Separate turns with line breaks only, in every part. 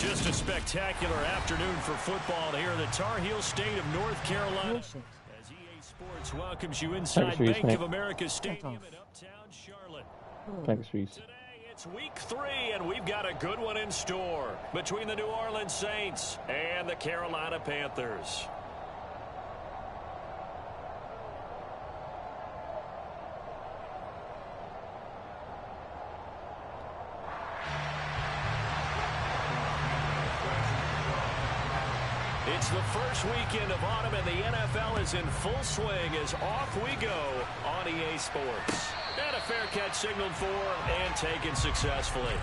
Just a spectacular afternoon for football here in the Tar Heel state of North Carolina. As EA Sports welcomes you inside Bank of America Stadium in Uptown Charlotte.
Thanks, Reese.
Today it's week 3, and we've got a good one in store between the New Orleans Saints and the Carolina Panthers. It's the first weekend of autumn, and the NFL is in full swing as off we go on EA Sports. And a fair catch signaled for and taken successfully.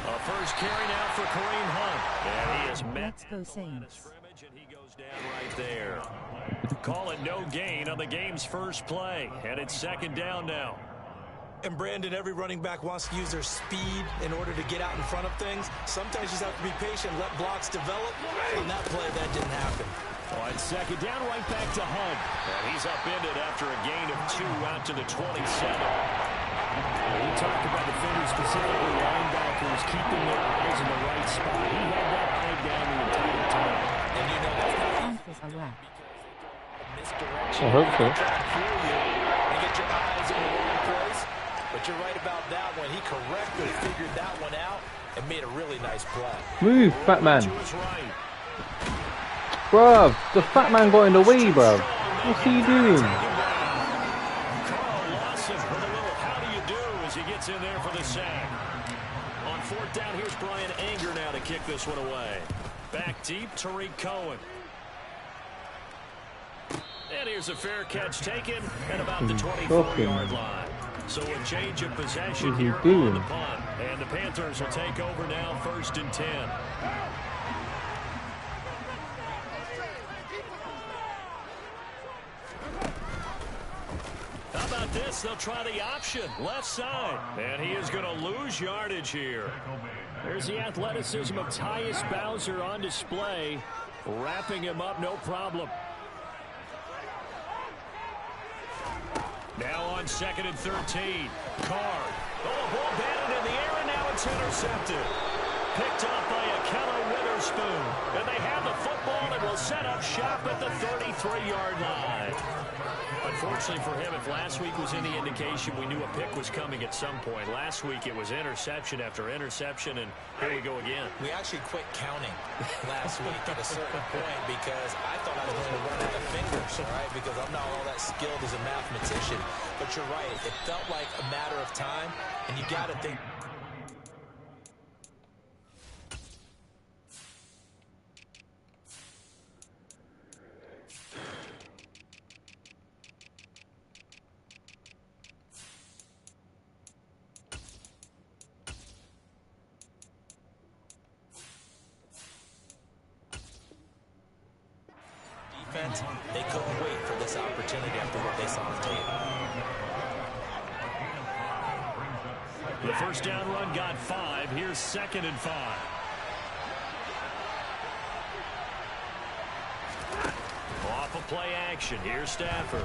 A first carry now for Kareem Hunt. And he has met the line of scrimmage, and he goes down right there. Call it no gain on the game's first play, and it's second down now.
And Brandon, every running back wants to use their speed in order to get out in front of things. Sometimes you just have to be patient, let blocks develop. On that play, that didn't happen.
On second down, right back to Hunt. And he's upended after a gain of 2 out to the 27.
We talked about defenders, specifically linebackers, keeping their eyes in the right spot. He had that eye down the entire time.
And you know that's not
I hope so.
And get your eyes in the wrong place. But you're right about that one. He correctly figured that one out and made a really nice play.
Move, fat man. Bruv, the fat man got in the way, bruv. What's he doing?
Carl Lawson with a little how do you do as he gets in there for the sack. On fourth down, here's Brian Anger now to kick this one away. Back deep, Tariq Cohen. And here's a fair catch taken at about the 24-yard line. So a change of possession here on the punt. And the Panthers will take over now, 1st and 10. How about this? They'll try the option, left side. And he is going to lose yardage here. There's the athleticism of Tyus Bowser on display. Wrapping him up, no problem. Now on 2nd and 13. Carr. Oh, ball batted in the air, and now it's intercepted. Picked up by Akella Witherspoon. And they have the football and will set up shop at the 33-yard line. Unfortunately for him, if last week was any indication, we knew a pick was coming at some point. Last week it was interception after interception, and here we go again.
We actually quit counting last week at a certain point because I thought I was going to run out of fingers, all right, because I'm not all that skilled as a mathematician. But you're right. It felt like a matter of time, and you got to think. They couldn't wait for this opportunity after what they saw on tape.
The first down run got 5. Here's 2nd and 5. Off of play action. Here's Stafford.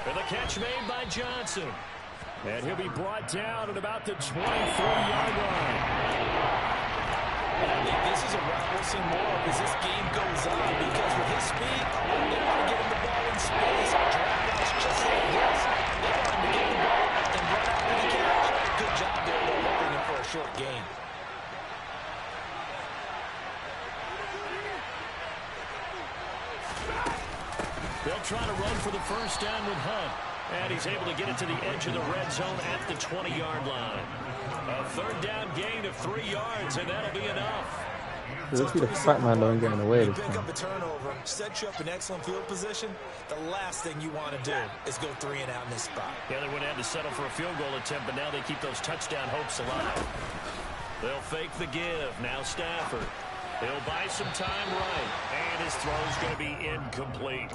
And the catch made by Johnson. And he'll be brought down at about the 23-yard line.
I think this is a route we'll see more of as this game goes on because with his speed, they want to get him the ball in space. Drag outs just like this. They want him to get the ball and run out with the catch. Good job there, though, holding him for a short gain.
They'll try to run for the first down with Hunt. And he's able to get it to the edge of the red zone at the 20-yard line. A 3rd down gain of 3 yards, and that'll be enough.
Let's see the fat man don't get in the way this
pick
time.
up a turnover, set you up in excellent field position. The last thing you want to do is go 3 and out in this spot.
Yeah, they would have had to settle for a field goal attempt, but now they keep those touchdown hopes alive. They'll fake the give. Now Stafford. He'll buy some time right, and his throw's going to be incomplete.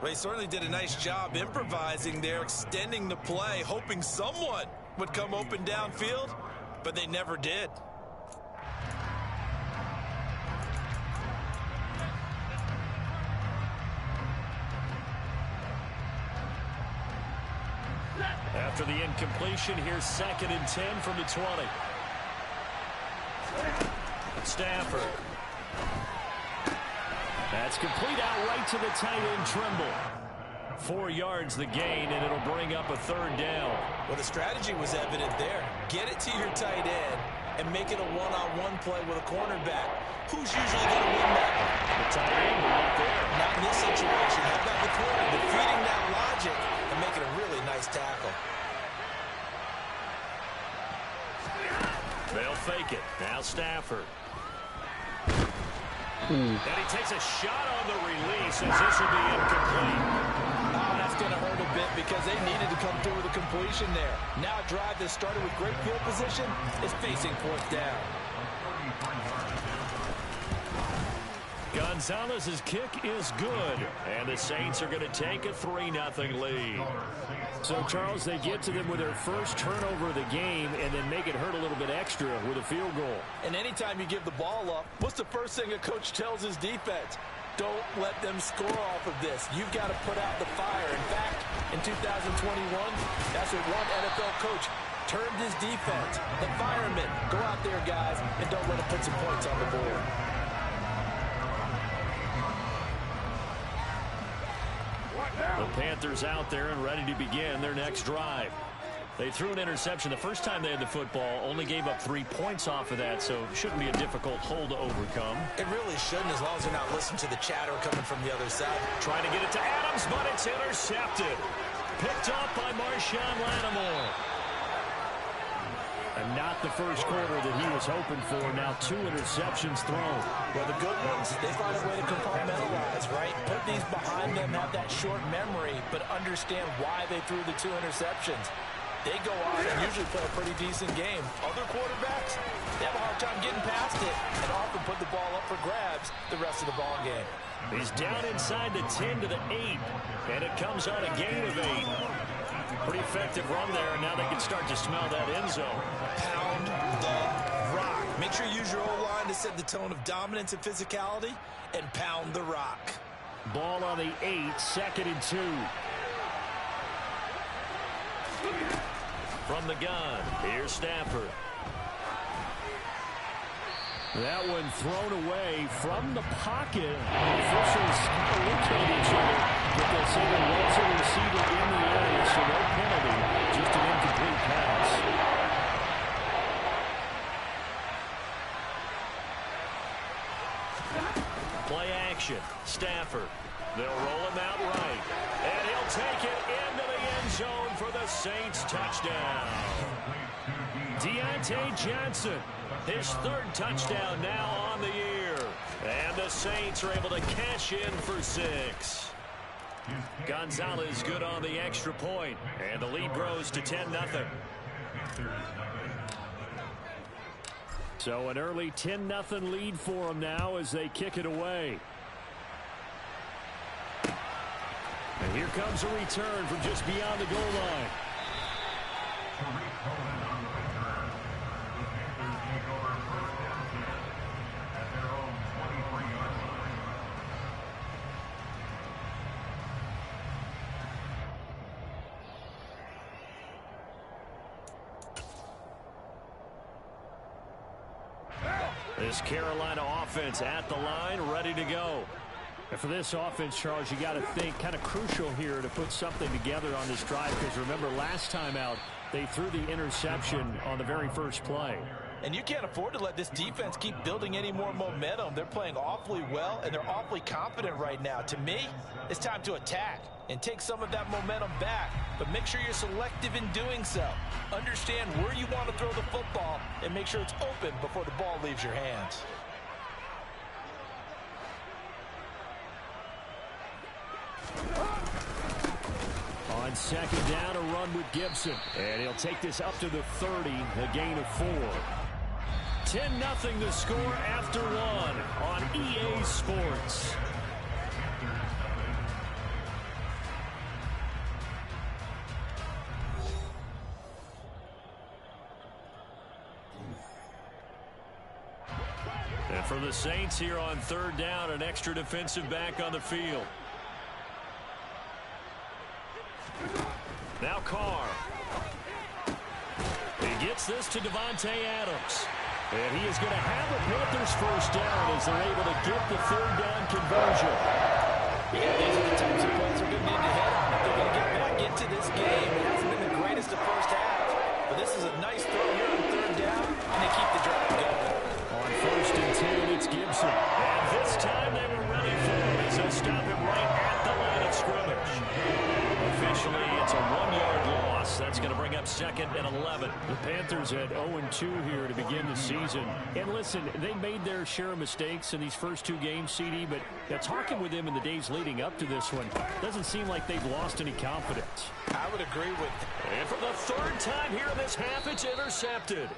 They certainly did a nice job improvising there, extending the play, hoping someone would come open downfield, but they never did.
After the incompletion, here's 2nd and 10 from the 20. Stafford. That's complete out right to the tight end, Trimble. 4 yards the gain, and it'll bring up a 3rd down.
Well, the strategy was evident there. Get it to your tight end and make it a one-on-one play with a cornerback. Who's usually going to win that?
The tight end right there.
Not in this situation. How about the corner defeating that logic and making a really nice tackle?
They'll fake it. Now Stafford. And he takes a shot on the release as this will be incomplete.
Oh, that's going to hurt a bit because they needed to come through with a completion there. Now a drive that started with great field position is facing 4th down.
Gonzalez's kick is good, and the Saints are going to take a 3-0 lead.
So, Charles, they get to them with their first turnover of the game and then make it hurt a little bit extra with a field goal.
And anytime you give the ball up, what's the first thing a coach tells his defense? Don't let them score off of this. You've got to put out the fire. In fact, in 2021, that's what one NFL coach termed his defense. The firemen. Go out there, guys, and don't let them put some points on the board.
The Panthers out there and ready to begin their next drive. They threw an interception the first time they had the football, only gave up 3 points off of that, so it shouldn't be a difficult hole to overcome.
It really shouldn't, as long as they're not listening to the chatter coming from the other side.
Trying to get it to Adams, but it's intercepted. Picked off by Marshawn Lattimore.
And not the first quarter that he was hoping for. Now 2 interceptions thrown.
Well, the good ones, they find a way to compartmentalize, right? Put these behind them, have that short memory, but understand why they threw the 2 interceptions. They go out and usually play a pretty decent game. Other quarterbacks, they have a hard time getting past it and often put the ball up for grabs the rest of the ball game.
He's down inside the 10 to the 8, and it comes on a gain of 8. Pretty effective run there, and now they can start to smell that end zone.
Pound the rock. Make sure you use your O-line to set the tone of dominance and physicality, and pound the rock.
Ball on the 8, 2nd and 2.
From the gun, here's Stafford.
That one thrown away from the pocket. The officials kind of looked at each other, but they'll say there was a receiver in the area, so no penalty, just an incomplete pass.
Play action, Stafford. They'll roll him out right, and he'll take it into the end zone for the Saints touchdown. Deontay Johnson, his 3rd touchdown now on the year. And the Saints are able to cash in for 6. Gonzalez good on the extra point, and the lead grows to 10-0.
So an early 10-0 lead for them now as they kick it away. And here comes a return from just beyond the goal line.
This Carolina offense at the line, ready to go.
And for this offense, Charles, you got to think kind of crucial here to put something together on this drive, because remember last time out they threw the interception on the very first play.
And you can't afford to let this defense keep building any more momentum. They're playing awfully well, and they're awfully confident right now. To me, it's time to attack and take some of that momentum back. But make sure you're selective in doing so. Understand where you want to throw the football and make sure it's open before the ball leaves your hands.
On 2nd down, a run with Gibson. And he'll take this up to the 30, a gain of 4.
10-0 the score after 1 on EA Sports. And for the Saints here on 3rd down, an extra defensive back on the field. Now Carr. gets this to Devontae Adams. And he is going to have the Panthers first down as they're able to get the third down conversion.
Yeah, these are the types of plays they're going to need to hit on if they're going to get back into this game. It hasn't been the greatest of first half, but this is a nice throw here on third down, and they keep the drive going.
On 1st and 10, it's Gibson. And this time they were ready for it as they stop him right at the line of scrimmage. Officially, it's a 1-yard loss. That's going to bring up 2nd and 11.
The Panthers had 0-2 here to begin the season. And listen, they made their share of mistakes in these first 2 games, CD, but talking with them in the days leading up to this one, doesn't seem like they've lost any confidence.
I would agree with
And for the 3rd time here in this half, it's intercepted.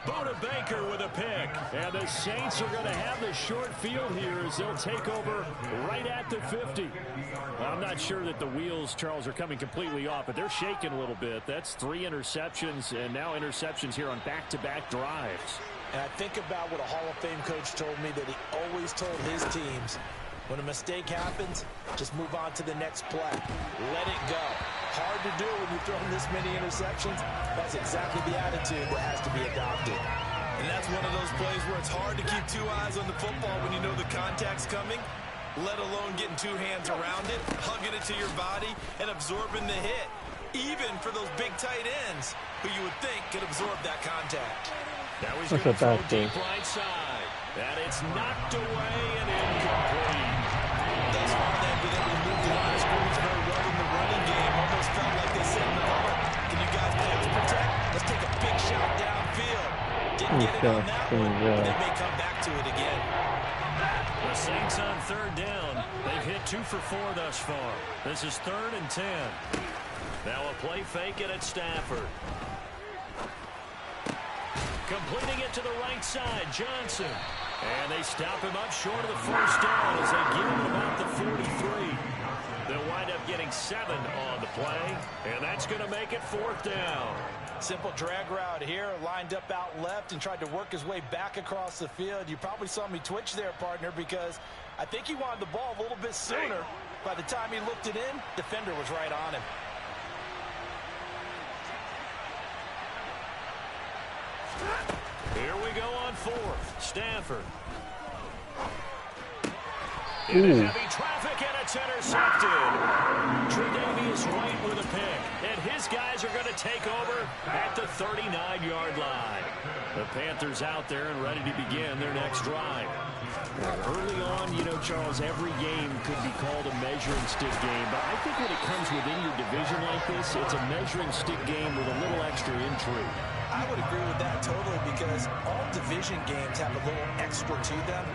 Buda Baker with a pick.
And the Saints are going to have the short field here as they'll take over right at the 50. Well, I'm not sure that the wheels, Charles, are coming completely off, but they're shaking a little bit. That's 3 interceptions, and now interceptions here on back-to-back drives.
And I think about what a Hall of Fame coach told me that he always told his teams, when a mistake happens, just move on to the next play. Let it go. Hard to do when you've thrown this many interceptions. That's exactly the attitude that has to be adopted.
And that's one of those plays where it's hard to keep 2 eyes on the football when you know the contact's coming, let alone getting 2 hands around it, hugging it to your body, and absorbing the hit. Even for those big tight ends who you would think could absorb that contact.
Now he's going to throw deep right side. And it's knocked away and incomplete.
Thus far, they've been able to move the line of scrimmage very well in the running game. Almost felt like they said in the huddle, can you guys pass protect? Let's take a big shot downfield. Didn't get it on that one, but they may come back to it again.
The Saints on 3rd down. They've hit 2 for 4 thus far. This is 3rd and 10. Now a play fake it at Stafford. Completing it to the right side, Johnson. And they stop him up short of the 1st down as they give him about the 43. They'll wind up getting 7 on the play, and that's going to make it 4th down.
Simple drag route here, lined up out left and tried to work his way back across the field. You probably saw me twitch there, partner, because I think he wanted the ball a little bit sooner. By the time he looked it in, defender was right on him.
Here we go on 4th. Stafford. In heavy traffic, and it's intercepted. Tre'Davious White with a pick. And his guys are going to take over at the 39-yard line. The Panthers out there and ready to begin their next drive. Early on, you know, Charles, every game could be called a measuring stick game. But I think when it comes within your division like this, it's a measuring stick game with a little extra intrigue.
I would agree with that totally because all division games have a little extra to them.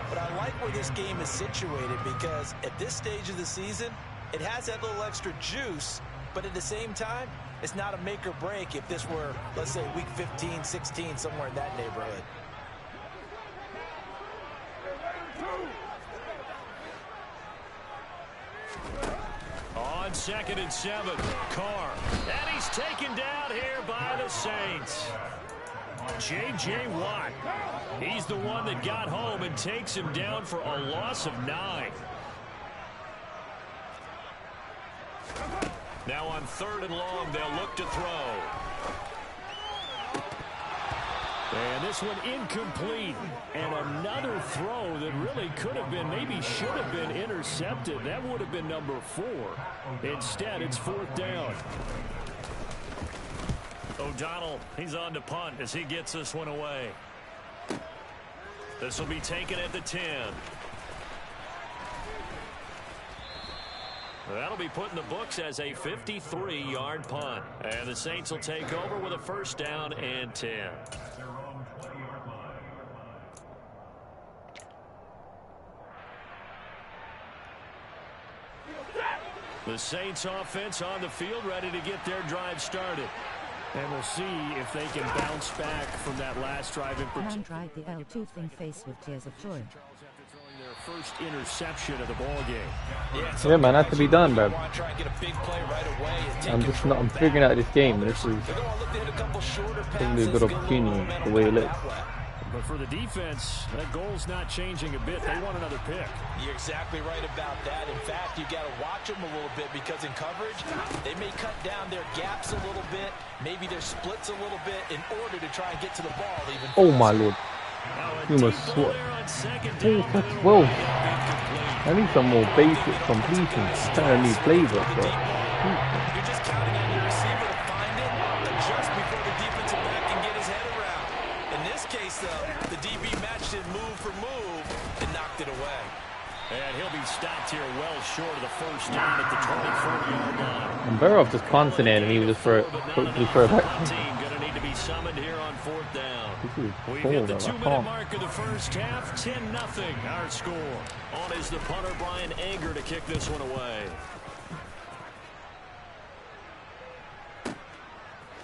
But I like where this game is situated because at this stage of the season, it has that little extra juice, but at the same time, it's not a make or break if this were, let's say, week 15, 16, somewhere in that neighborhood.
On 2nd and 7, Carr. And he's taken down here by the Saints. J.J. Watt. He's the one that got home and takes him down for a loss of 9. Now on 3rd and long, they'll look to throw.
And this one incomplete. And another throw that really could have been, maybe should have been intercepted. That would have been number 4. Instead, it's 4th down.
O'Donnell, he's on to punt as he gets this one away. This will be taken at the 10. That'll be put in the books as a 53-yard punt. And the Saints will take over with a 1st down and 10. The Saints offense on the field ready to get their drive started.
And we'll see if they can bounce back from that last drive in particular.
Drive the L2 thing face with tears of joy.
Their first interception of the ball game.
Yeah, man, has to be done, bro. I'm figuring out this game. This is probably a good opportunity the way it looks.
But for the defense, that goal's not changing a bit. They want another pick.
You're exactly right about that. In fact, you've got to watch them a little bit because in coverage, they may cut down their gaps a little bit, maybe their splits a little bit in order to try and get to the ball even
Oh
faster.
my lord. You almost swat. Whoa. I need some more basic completions. Kind of need flavor, bro.
You're just counting on your receiver to find it, adjust before the defensive back can get his head around. In this case, though, the DB matched it move for move and knocked it away.
And he'll be stopped here well short of the first down at the 24-yard line.
And Burrow just punted it and he would just throw it back.
Team gonna need to be summoned here on 4th down.
We've
hit the 2-minute mark of the first half. 10-0 our score. On is the punter Brian Anger to kick this one away.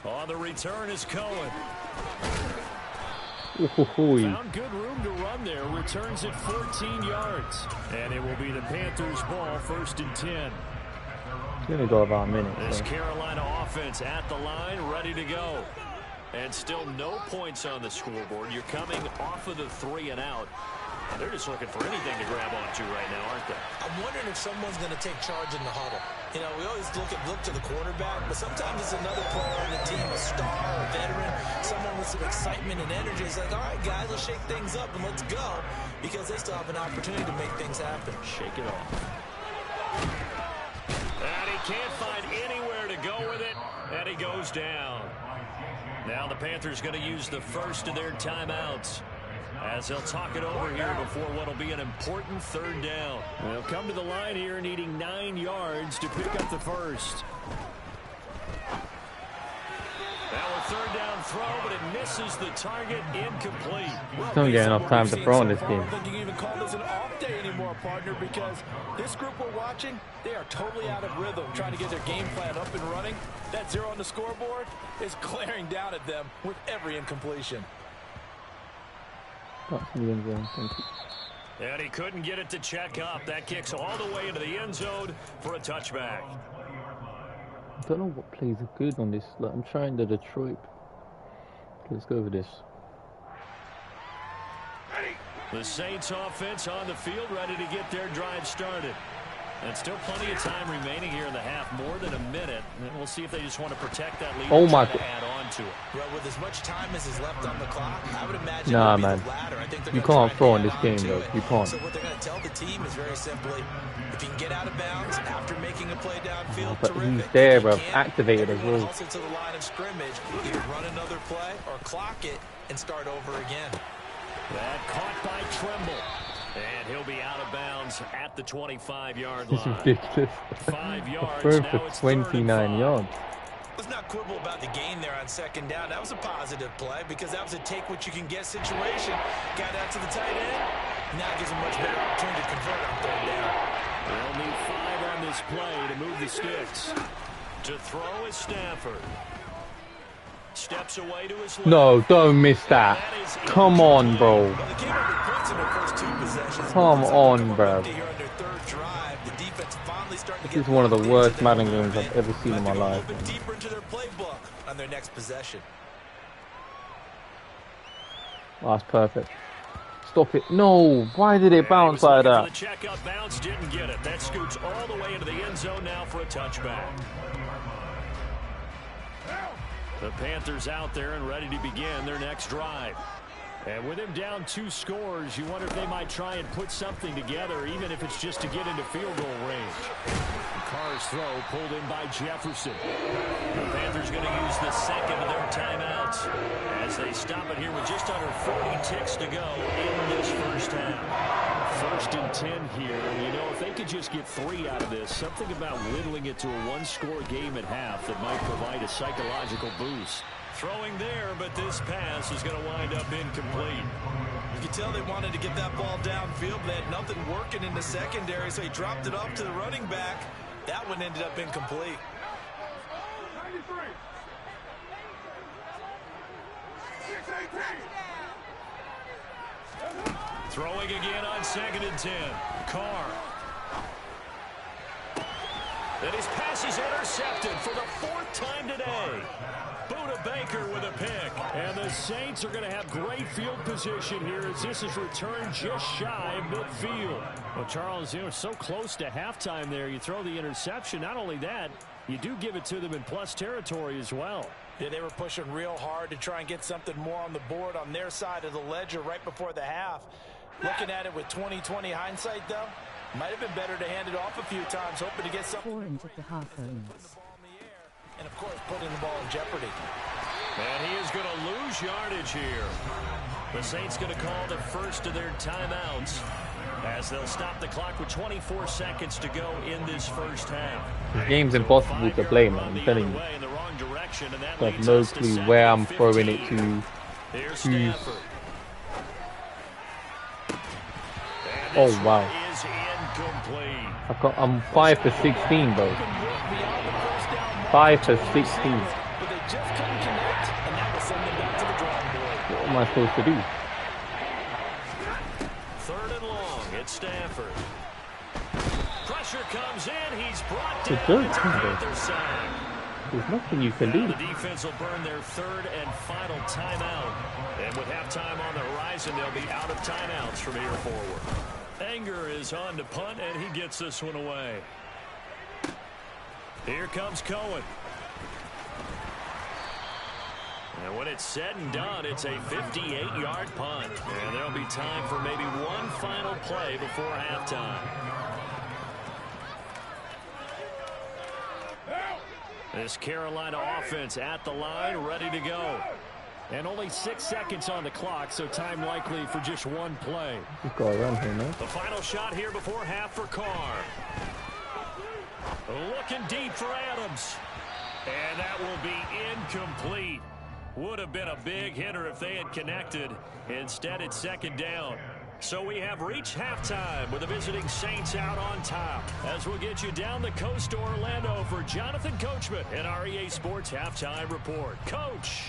On the return is Cohen. Found good room to run there. Returns it 14 yards. And it will be the Panthers' ball, 1st and 10.
It's going to go about a minute.
This Carolina offense at the line, ready to go. And still no points on the scoreboard. You're coming off of the 3 and out. They're just looking for anything to grab onto right now, aren't they?
I'm wondering if someone's going to take charge in the huddle. You know, we always look to the quarterback, but sometimes it's another player on the team, a star, a veteran, someone with some excitement and energy. It's like, all right, guys, let's shake things up and let's go, because they still have an opportunity to make things happen.
Shake it off. And he can't find anywhere to go with it, and he goes down. Now the Panthers going to use the first of their timeouts as they'll talk it over here before what will be an important 3rd down.
They'll come to the line here needing 9 yards to pick up the first.
Now a 3rd down throw, but it misses the target, incomplete.
Don't get enough time to throw in this game.
I don't think you can even call this an off day anymore, partner, because this group we're watching, they are totally out of rhythm, trying to get their game plan up and running. That 0 on the scoreboard is glaring down at them with every incompletion.
And he couldn't get it to check up. That kicks all the way into the end zone for a touchback.
I don't know what plays are good on this. Like, I'm trying the Detroit. Let's go with this.
The Saints offense on the field, ready to get their drive started. And still plenty of time remaining here in the half, more than a minute. And we'll see if they just want to protect that lead.
Oh my
God! Add on to it.
Well, with as much time as is left on the clock, I would imagine
nah,
it would be
man.
the latter. I think
You can't throw in this game, though. You can't.
So what they're going to tell the team is very simply, if you can get out of bounds after making a play downfield,
But
terrific.
he's there,
If you
bro.
can't,
Activated as
everyone
well.
hustle to the line of scrimmage, either run another play or clock it and start over again.
That caught by Tremble. And he'll be out of bounds at the 25-yard
This is
line.
ridiculous.
5 yards.
Thrown
Now
for
it's
29 yards.
Let's not quibble about the gain there on 2nd down. That was a positive play because that was a take-what-you-can-get situation. Got out to the tight end. Now gives him much better opportunity to convert on 3rd down.
They'll need 5 on this play to move the sticks. To throw is Stafford. Steps away to his left.
No, don't miss that. Come on, bro.
Well, they came up with points in their first 2 possessions.
Come on, bro.
Here on their 3rd drive, the defense finally starting to
This
get
is one of the
into
worst
their
Madden
movement.
games I've ever seen in my
They'll have
life.
to go a little bit deeper into their playbook on their next possession.
Oh, that's perfect. Stop it. No, why did it bounce like that?
The checkup bounce didn't get it. That scoots all the way into the end zone now for a touchback. The Panthers out there and ready to begin their next drive.
And with him down 2 scores, you wonder if they might try and put something together, even if it's just to get into field goal range. Carr's throw pulled in by Jefferson.
The Panthers going to use the 2nd of their timeouts as they stop it here with just under 40 ticks to go in this first half.
1st and 10 here. You know, if they could just get 3 out of this, something about whittling it to a 1-score game at half that might provide a psychological boost.
Throwing there, but this pass is going to wind up incomplete.
You can tell they wanted to get that ball downfield, but they had nothing working in the secondary, so he dropped it off to the running back. That one ended up incomplete.
Throwing again on 2nd and 10. Carr. And his pass is intercepted for the 4th time today. Buda Baker with a pick.
And the Saints are going to have great field position here as this is returned just shy of midfield. Well, Charles, so close to halftime there. You throw the interception. Not only that, you do give it to them in plus territory as well.
Yeah, they were pushing real hard to try and get something more on the board on their side of the ledger right before the half. Looking at it with 20/20 hindsight, though, might have been better to hand it off a few times, hoping to get something.
4 into the half owns.
And, of course, putting the ball in jeopardy.
And he is going to lose yardage here. The Saints going to call the first of their timeouts as they'll stop the clock with 24 seconds to go in this first half.
This game's impossible to play, man. I'm telling you. I have no clue where I'm throwing it to. Who's... Oh wow! I'm 5 for 16, bro. 5 for 16. What am I supposed to do?
Third and long. It's Stafford. Pressure comes in. He's brought
It's
down.
a Panther
side.
There's nothing you can do.
The defense will burn their third and final timeout. And with halftime on the horizon, they'll be out of timeouts from here forward. Anger is on to punt, and he gets this one away. Here comes Cohen. And when it's said and done, it's a 58-yard punt. And there'll be time for maybe one final play before halftime. This Carolina offense at the line, ready to go. And only 6 seconds on the clock, so time likely for just one play.
Just go around here, man.
The final shot here before half for Carr. Looking deep for Adams. And that will be incomplete. Would have been a big hitter if they had connected. Instead, it's second down. So we have reached halftime with the visiting Saints out on top. As we'll get you down the coast to Orlando for Jonathan Coachman and our EA Sports Halftime Report. Coach!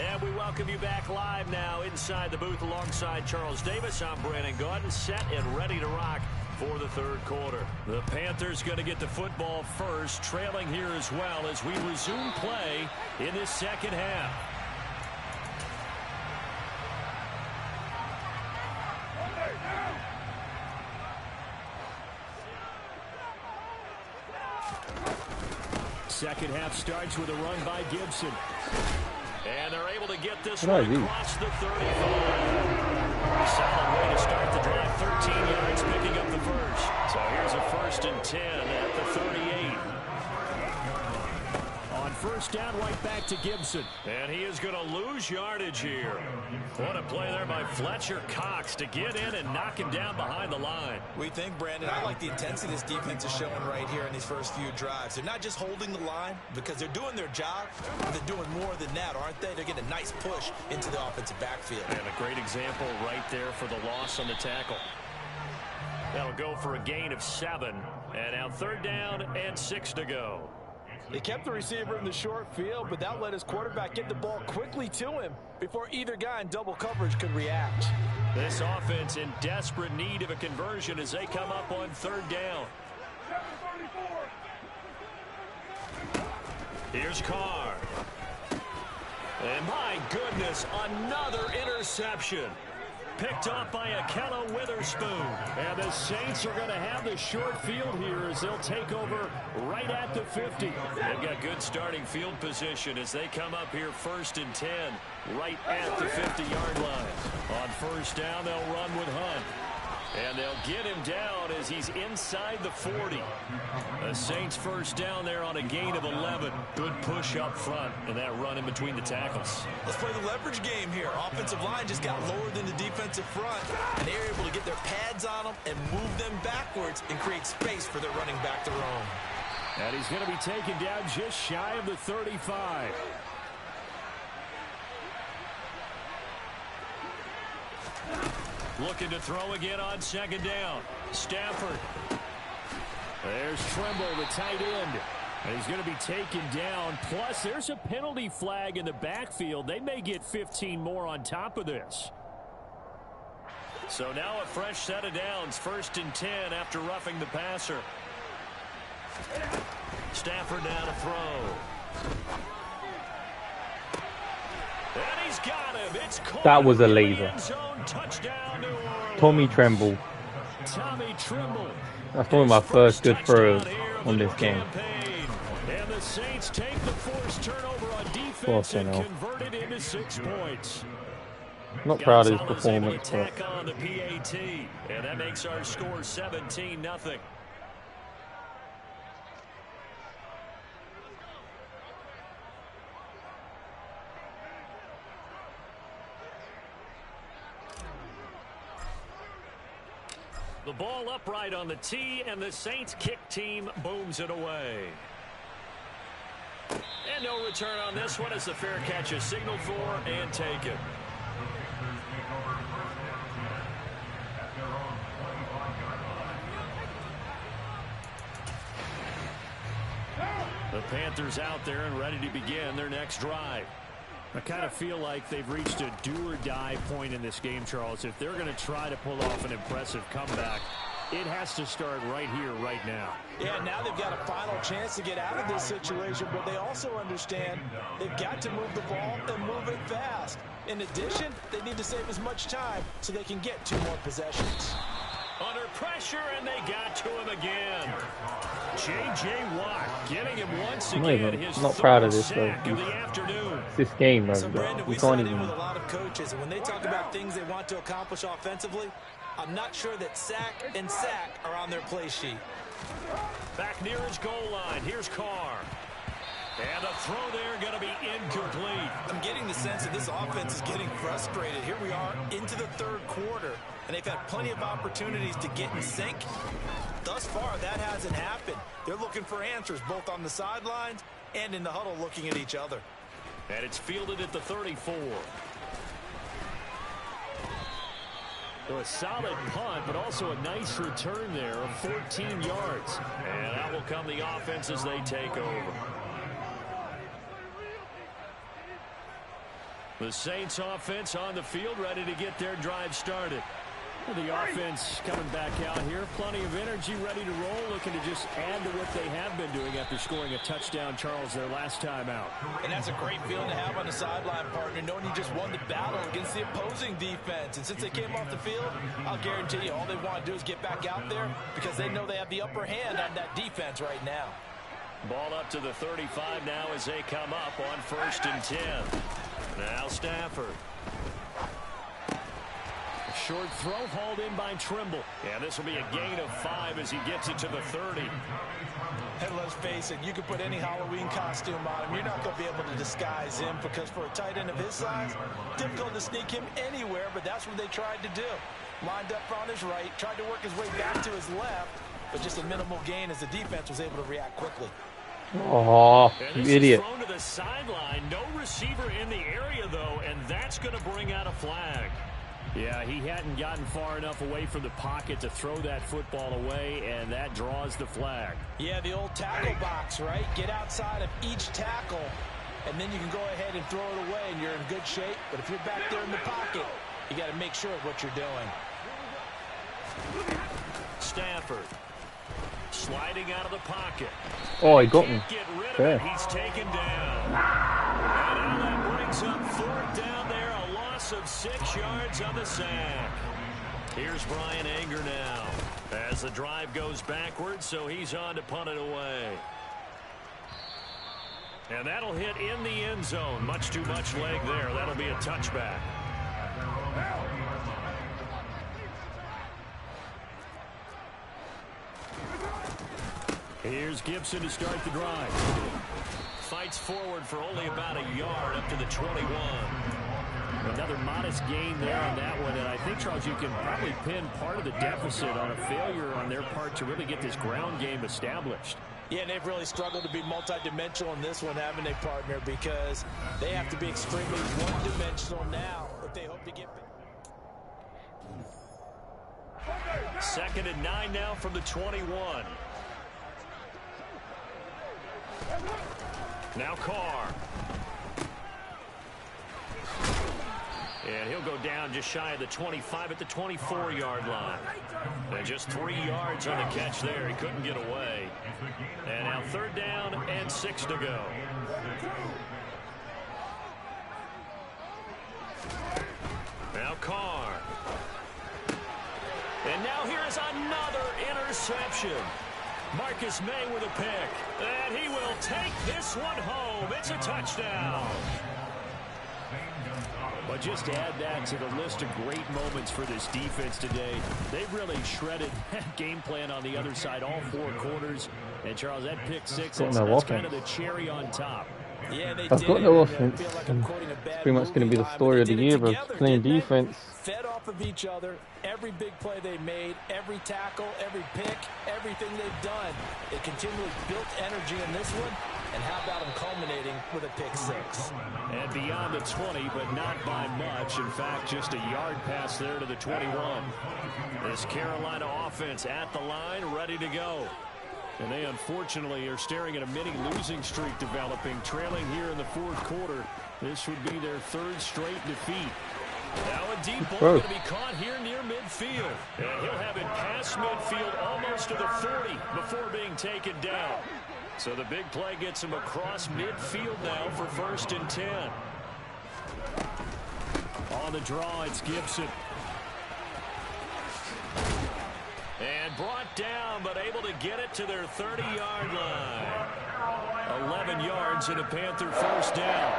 And we welcome you back live now inside the booth alongside Charles Davis. I'm Brandon Gaudin, set and ready to rock for the third quarter. The Panthers going to get the football first, trailing here as well as we resume play in this second half. Second half starts with a run by Gibson. And they're able to get this one across the 35. Solid way to start the drive. 13 yards, picking up the first. So here's a 1st and 10 at the 38. On first down, right back to Gibson. And he is going to lose yardage here. What a play there by Fletcher Cox to get in and knock him down behind the line.
We think, Brandon, I like the intensity this defense is showing right here in these first few drives. They're not just holding the line because they're doing their job, but they're doing more than that, aren't they? They're getting a nice push into the offensive backfield.
And a great example right there for the loss on the tackle. That'll go for a gain of 7. And now third down and 6 to go.
They kept the receiver in the short field, but that let his quarterback get the ball quickly to him before either guy in double coverage could react.
This offense in desperate need of a conversion as they come up on third down. Here's Carr. And my goodness, another interception. Picked off by Akello Witherspoon. And the Saints are going to have the short field here as they'll take over right at the 50. They've got good starting field position as they come up here 1st and 10 right at the 50-yard line. On first down, they'll run with Hunt. And they'll get him down as he's inside the 40. The Saints first down there on a gain of 11. Good push up front and that run in between the tackles.
Let's play the leverage game here. Offensive line just got lower than the defensive front, and they're able to get their pads on them and move them backwards and create space for their running back to roam.
And he's going to be taken down just shy of the 35.
Looking to throw again on second down. Stafford.
There's Trimble, the tight end. And he's going to be taken down. Plus, there's a penalty flag in the backfield. They may get 15 more on top of this.
So now a fresh set of downs. 1st and 10 after roughing the passer. Stafford now to throw. He's got him. It's
That was a
in the
laser.
end zone. Touchdown, New Orleans.
Tommy Tremble.
Tommy Trimble.
That's one of my first good throws on this game.
And the Saints take the forced turnover on defense and convert it into 6 points.
Not proud of his
Gonzalez able to
performance, but
tack on the PAT, and that makes our score 17-0. The ball upright on the tee, and the Saints kick team booms it away. And no return on this one as the fair catch is signaled for and taken. The Panthers out there and ready to begin their next drive.
I kind of feel like they've reached a do-or-die point in this game, Charles. If they're going to try to pull off an impressive comeback, it has to start right here, right now.
Yeah, now they've got a final chance to get out of this situation, but they also understand they've got to move the ball and move it fast. In addition, they need to save as much time so they can get 2 more possessions.
Under pressure, and they got to him again. J.J. Watt getting him once again. His
not proud of this,
sack
though.
of the afternoon.
this game,
So, Brandon, we
we
sat
can't
in
even.
with a lot of coaches, and when they talk about things they want to accomplish offensively, I'm not sure that sack and sack are on their play sheet.
Back near his goal line. Here's Carr. And a throw there going to be incomplete.
I'm getting the sense that this offense is getting frustrated. Here we are into the 3rd quarter, and they've had plenty of opportunities to get in sync. Thus far, that hasn't happened. They're looking for answers both on the sidelines and in the huddle looking at each other.
And it's fielded at the 34.
So a solid punt, but also a nice return there of 14 yards.
And out will come the offense as they take over. The Saints offense on the field, ready to get their drive started.
The offense coming back out here. Plenty of energy, ready to roll, looking to just add to what they have been doing after scoring a touchdown, Charles, their last time out.
And that's a great feeling to have on the sideline, partner, knowing you just won the battle against the opposing defense. And since they came off the field, I'll guarantee you all they want to do is get back out there because they know they have the upper hand on that defense right now.
Ball up to the 35 now as they come up on 1st and 10. Now Stafford.
Short throw hauled in by Trimble.
And this will be a gain of 5 as he gets it to the 30.
And let's face it, you can put any Halloween costume on him. You're not going to be able to disguise him because for a tight end of his size, difficult to sneak him anywhere, but that's what they tried to do. Lined up on his right, tried to work his way back to his left, but just a minimal gain as the defense was able to react quickly.
Oh, you
and
idiot.
thrown to the sideline. No receiver in the area, though, and that's going to bring out a flag.
Yeah, he hadn't gotten far enough away from the pocket to throw that football away, and that draws the flag.
Yeah, the old tackle box, right? Get outside of each tackle, and then you can go ahead and throw it away, and you're in good shape. But if you're back there in the pocket, you got to make sure of what you're doing.
Stafford sliding out of the pocket.
Oh, he got me.
Get rid of
Fair.
it. He's taken down. And now that brings up 4th down there. A loss of 6 yards on the sack. Here's Brian Anger now as the drive goes backwards, so he's on to punt it away. And that'll hit in the end zone. Much too much leg there. That'll be a touchback.
Here's Gibson to start the drive.
Fights forward for only about a yard up to the 21.
Another modest gain there on that one, and I think, Charles, you can probably pin part of the deficit on a failure on their part to really get this ground game established.
Yeah, and they've really struggled to be multidimensional in this one, haven't they, partner? Because they have to be extremely one-dimensional now if they hope to get back.
2nd and 9 now from the 21. Now Carr. And he'll go down just shy of the 25 at the 24-yard line. And just 3 yards on the catch there. He couldn't get away. And now 3rd down and 6 to go. Carr. And now here's another interception. Marcus May with a pick. And he will take this one home. It's a touchdown.
But just to add that to the list of great moments for this defense today, they've really shredded that game plan on the other side all 4 quarters. And, Charles, that pick 6, that's kind of the cherry on top.
Yeah,
I've got no offense. It's pretty much going to be the story of the year, but playing defense.
Fed off of each other, every big play they made, every tackle, every pick, everything they've done. They continually built energy in this one, and how about them culminating with a pick 6?
And beyond the 20, but not by much. In fact, just a yard pass there to the 21.
This Carolina offense at the line, ready to go.
And they unfortunately are staring at a mini losing streak developing, trailing here in the 4th quarter. This would be their 3rd straight defeat.
Now a deep ball going to be caught here near midfield. And he'll have it past midfield almost to the 40 before being taken down. So the big play gets him across midfield now for 1st and 10.
On the draw, it's Gibson.
And brought down, but able to get it to their 30-yard line. 11 yards and a Panther 1st down.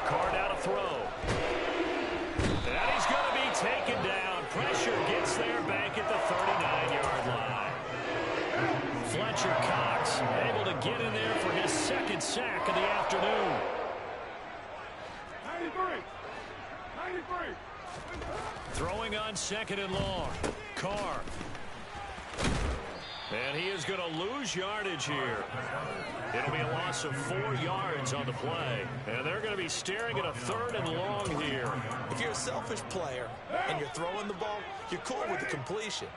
Carr now to throw. And he's going to be taken down. Pressure gets there back at the 39-yard line. Fletcher Cox able to get in there for his 2nd sack of the afternoon.
93.
Throwing on 2nd and long. Carr. And he is going to lose yardage here. It'll be a loss of 4 yards on the play. And they're going to be staring at a 3rd and long here.
If you're a selfish player and you're throwing the ball, you're cool with the completion.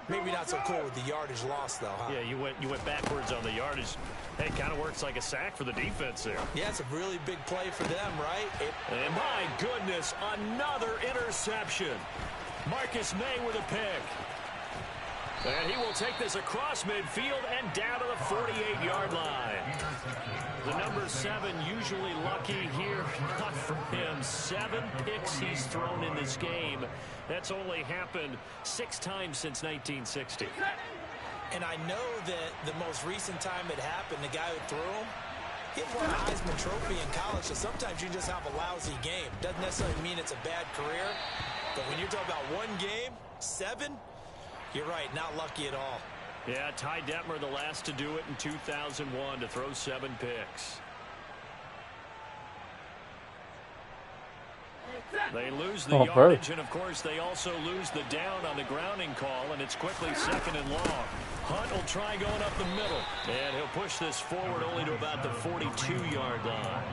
Maybe not so cool with the yardage loss, though, huh?
Yeah, you went backwards on the yardage. Hey, kind of works like a sack for the defense there.
Yeah, it's a really big play for them, right?
And my goodness, another interception. Marcus May with a pick. And he will take this across midfield and down to the 48-yard line. The number 7 usually lucky here. Not for him. 7 picks he's thrown in this game. That's only happened 6 times since 1960.
And I know that the most recent time it happened, the guy who threw him, he won a Heisman Trophy in college, so sometimes you just have a lousy game. Doesn't necessarily mean it's a bad career, but when you're talking about 1 game, 7, you're right, not lucky at all.
Yeah, Ty Detmer, the last to do it in 2001, to throw 7 picks. They lose the yardage, and of course they also lose the down on the grounding call, and it's quickly 2nd and long. Hunt will try going up the middle, and he'll push this forward only to about the 42-yard line.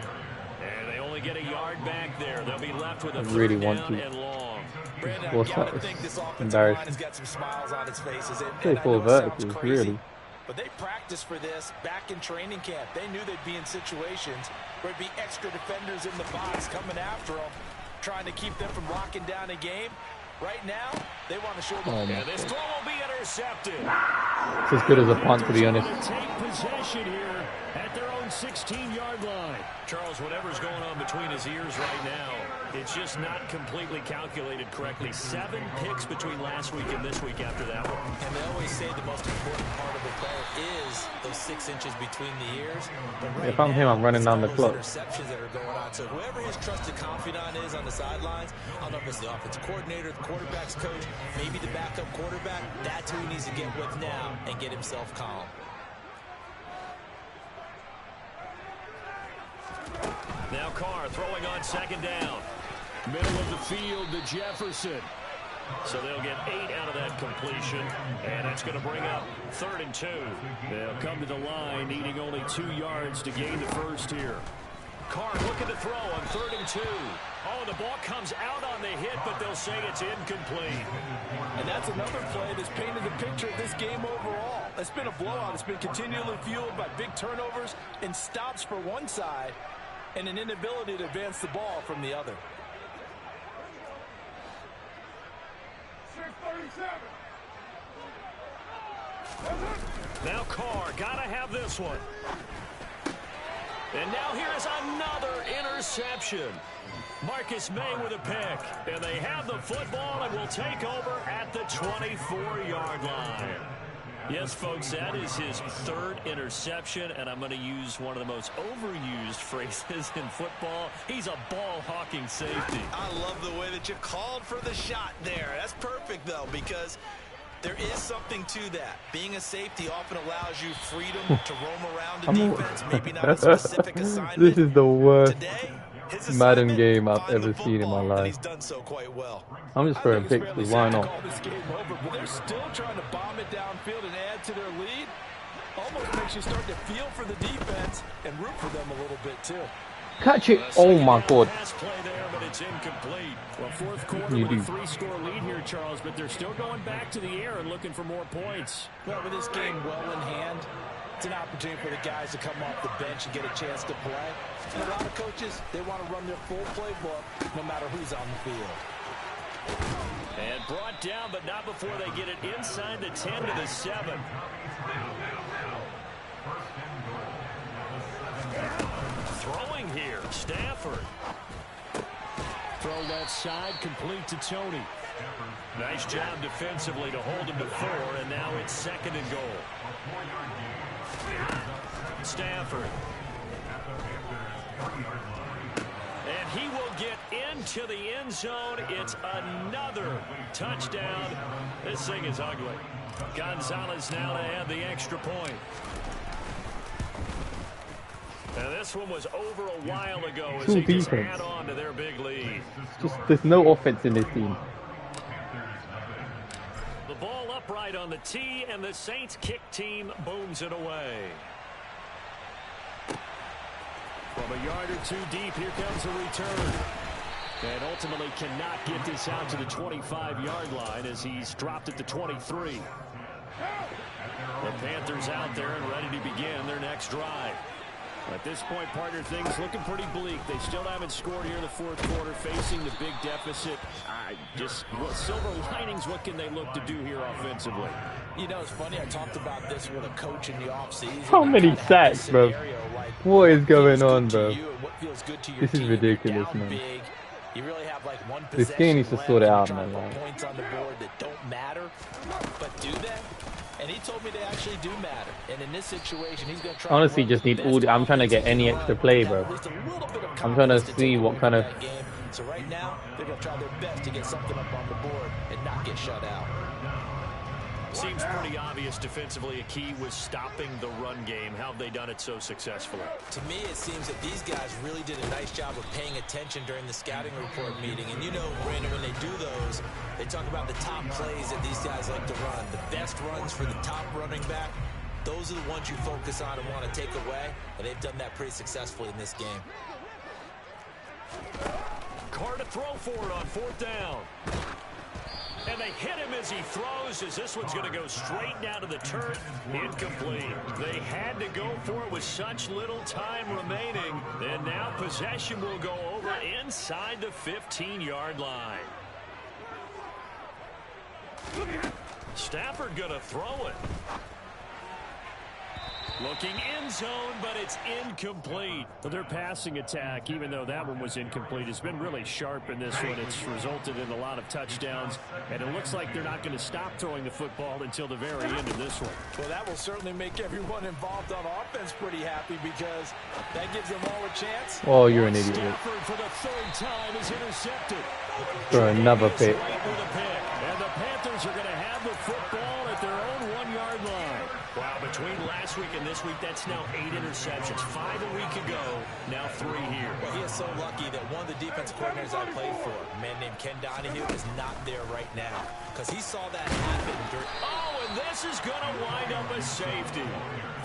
And they only get a yard back there. They'll be left with a 3rd down and long.
Brandon, I gotta think this offensive line has got some smiles on its faces.
They pull verticals, really.
But they practiced for this back in training camp. They knew they'd be in situations where it'd be extra defenders in the box coming after them, trying to keep them from locking down a game. Right now, they want to show them.
And this throw will be intercepted.
It's as good as a punt, to be honest.
Take possession here at their own 16-yard line.
Charles, whatever's going on between his ears right now, it's just not completely calculated correctly. 7 picks between last week and this week after that one.
And they always say the most important part of the play is those 6 inches between the ears. But right
if I'm him, I'm running down the clock.
Interceptions that are going on. So whoever his trusted confidant is on the sidelines, I don't know if it's the offensive coordinator, the quarterback's coach, maybe the backup quarterback, that's who he needs to get with now and get himself calm.
Now Carr throwing on 2nd down.
Middle of the field to Jefferson.
So they'll get 8 out of that completion, and that's going to bring up 3rd and 2.
They'll come to the line, needing only 2 yards to gain the first here.
Carr looking to throw on 3rd and 2. Oh, the ball comes out on the hit, but they'll say it's incomplete.
And that's another play that's painted the picture of this game overall. It's been a blowout. It's been continually fueled by big turnovers and stops for one side and an inability to advance the ball from the other.
637.
Now Carr, gotta have this one. And now here is another interception. Marcus May with a pick. And they have the football and will take over at the 24-yard line. Yes, folks, that is his third interception, and I'm going to use one of the most overused phrases in football. He's a ball-hawking safety.
I love the way that you called for the shot there. That's perfect, though, because there is something to that. Being a safety often allows you freedom to roam around the defense, maybe not a specific assignment.
This is the worst
Today,
Madden game I've ever seen in my life.
He's done so quite well.
I'm just throwing pictures, why not?
This game over, but they're still trying to bomb it downfield and add to their lead. Almost makes you start to feel for the defense and root for them a little bit too.
Catch it! Oh my god.
Pass play there, but it's incomplete.
Well, fourth quarter with a 3-score lead here, Charles, but they're still going back to the air and looking for more points.
Well, with this game well in hand, it's an opportunity for the guys to come off the bench and get a chance to play. And a lot of coaches, they want to run their full playbook no matter who's on the field.
And brought down, but not before they get it inside the 10 to the 7. Throwing here, Stafford.
Throw left side, complete to Tony.
Nice job defensively to hold him to 4, and now it's 2nd and goal. Stafford. And he will get into the end zone. It's another touchdown. This thing is ugly. Gonzalez now to add the extra point. And this one was over a while ago as they just add on to their big lead.
There's no offense in this team.
The ball upright on the tee, and the Saints kick team booms it away.
From a yard or 2 deep, here comes a return. And ultimately cannot get this out to the 25-yard line as he's dropped at the 23. The Panthers out there and ready to begin their next drive. At this point, partner, things looking pretty bleak. They still haven't scored here in the fourth quarter, facing the big deficit. Silver linings, what can they look to do here offensively?
You know, it's funny, I talked about this with a coach in the offseason.
How many sacks, bro? What is going on, bro? This is ridiculous, man.
You really have like one
this game needs to sort it out, man.
Points on the board that don't matter, but do they? And he told me they actually do matter. And in this situation, he's going to try.
Honestly, just need all. I'm trying to get any extra play, bro. I'm trying to see what kind of.
So right now, they're going to try their best to get something up on the board and not get shut out.
Seems pretty obvious defensively. A key was stopping the run game. How have they done it so successfully?
To me, it seems that these guys really did a nice job of paying attention during the scouting report meeting. And you know, Brandon, when they do those, they talk about the top plays that these guys like to run. The best runs for the top running back, those are the ones you focus on and want to take away. And they've done that pretty successfully in this game.
Carr to throw for it on 4th down. And they hit him as he throws, as this one's going to go straight down to the turf. Incomplete. They had to go for it with such little time remaining. And now possession will go over inside the 15-yard line. Stafford going to throw it. Looking end zone, but it's incomplete.
But their passing attack, even though that one was incomplete, has been really sharp in this one. It's resulted in a lot of touchdowns, and it looks like they're not going to stop throwing the football until the very end of this one.
Well, that will certainly make everyone involved on offense pretty happy because that gives them all a chance.
Oh, you're an idiot.
Stafford for the 3rd time is intercepted.
For another pick.
And the Panthers are going to have the football at their own 1-yard line. Wow, between last week and this week, that's now 8 interceptions. 5 a week ago, now 3 here.
Well, he is so lucky that one of the defensive coordinators I played for, a man named Ken Donahue, is not there right now because he saw that happen.
Oh, and this is going to wind up a safety.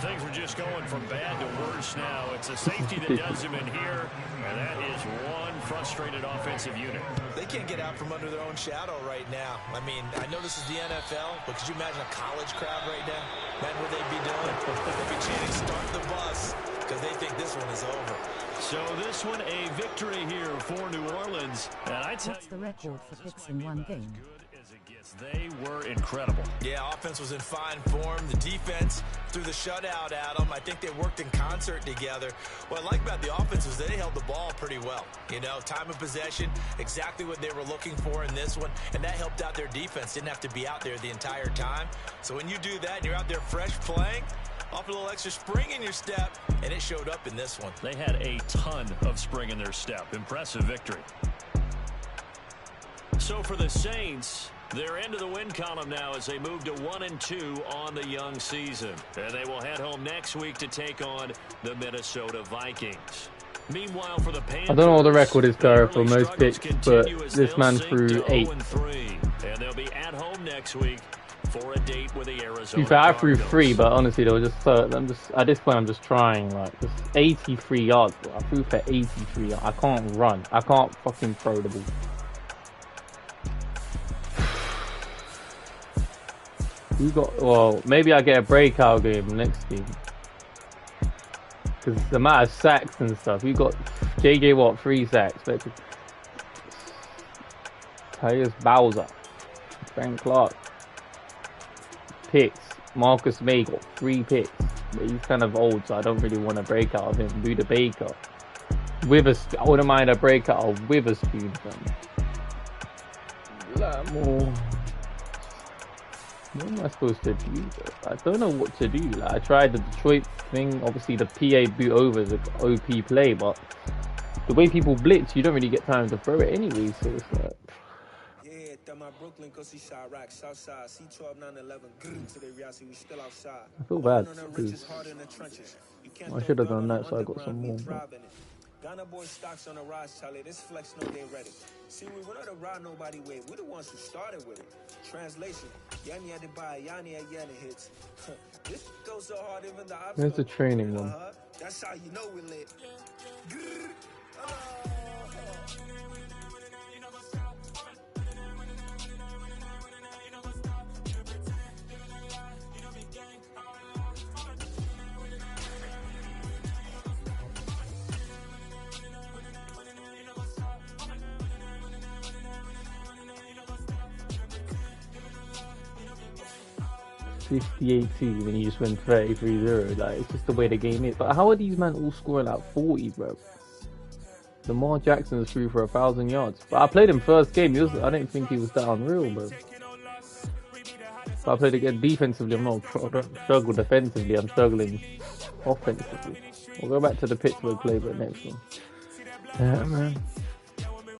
Things are just going from bad to worse now. It's a safety that does him in here, and that is one frustrated offensive unit.
They can't get out from under their own shadow right now. I mean, I know this is the NFL, but could you imagine a college crowd right now? Imagine what they'd be doing. They'd be chanting, "Start the bus," because they think this one is over.
So this one a victory here for New Orleans. And I tell
What's the record for picks in one game?
They were incredible.
Yeah, offense was in fine form. The defense threw the shutout at them. I think they worked in concert together. What I like about the offense is they held the ball pretty well. You know, time of possession, exactly what they were looking for in this one, and that helped out their defense. Didn't have to be out there the entire time. So when you do that and you're out there fresh playing, off a little extra spring in your step, and it showed up in this one.
They had a ton of spring in their step. Impressive victory. So for the Saints, they're into the win column now as they move to 1-2 on the young season. And they will head home next week to take on the Minnesota Vikings. Meanwhile, for the Panthers,
I don't know what the record is, Gareth, for most picks, but this man threw 8.
And they'll be at home next week for a date with the Arizona
I threw
Cardinals.
3, but honestly, they were just at this point, I'm just trying, like, just 83 yards, bro. I threw for 83 yards. I can't run. I can't fucking throw the ball. You got, well, maybe I get a breakout game next game. Because the amount of sacks and stuff. You got JJ Watt, 3 sacks. Tyus Bowser, Frank Clark, picks. Marcus May got 3 picks. But he's kind of old, so I don't really want a breakout of him. Buda Baker. I wouldn't mind a breakout of Witherspoon. More. What am I supposed to do though? I don't know what to do. Like, I tried the Detroit thing. Obviously the PA boot over is an OP play, but the way people blitz, you don't really get time to throw it anyway, so it's like... I feel bad because I should have done that so I got some more.
Ghana boy stocks on the rise, Charlie. This flex know they ready. See, we were not to ride nobody way. We're the ones who started with it. Translation: Yanni had to buy Yanni at Yanni hits. This goes so hard, even the opposite.
Where's the training one?
That's how you know we lit.
58-2 and you just win 33-0. Like, it's just the way the game is. But how are these men all scoring like 40, bro? Lamar Jackson's threw for 1,000 yards. But I played him first game. I didn't think he was that unreal, bro. But I played again defensively. I don't struggle defensively. I'm struggling offensively. We'll go back to the Pittsburgh playbook next one. Yeah, man.